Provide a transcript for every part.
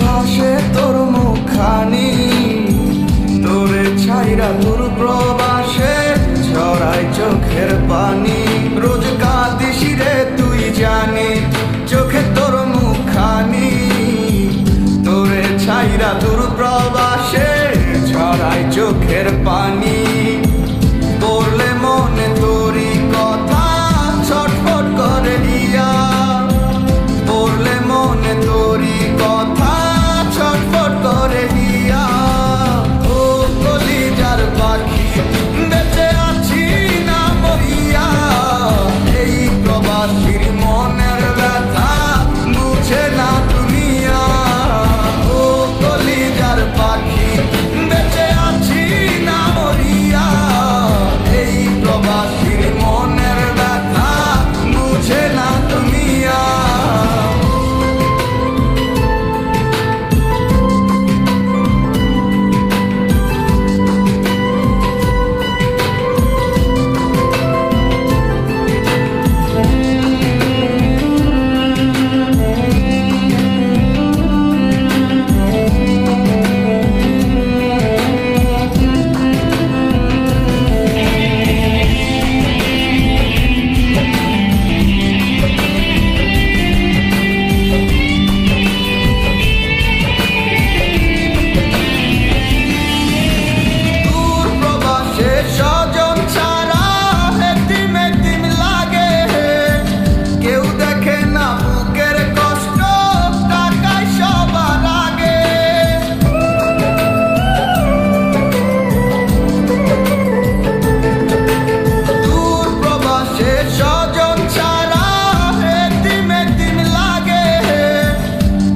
ভাসে তোর মুখখানি, তোরে ছাইরা দূর প্রবাসে ঝরাই চোখের পানি। রোজ কাঁদিস রে তুই জানি, চোখে তোর মুখখানি, তোরে ছাইরা দূর প্রবাসে ঝরাই চোখের পানি। পড়লে মনে তোরি কথা ছটফট করে দিয়া, পড়লে মনে তোরি কথা ছটফট করে দিয়া। ও কলিজার পাখি বেঁচে আছি না মরিয়া, এই প্রবাসীর মনের ব্যথা বুঝে না দুনিয়া। ও কলিজার পাখি বেঁচে আছি না মরিয়া, এই প্রবাসীর মনের ব্যথা বুঝে না দুনিয়া।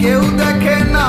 কেউ দেখে না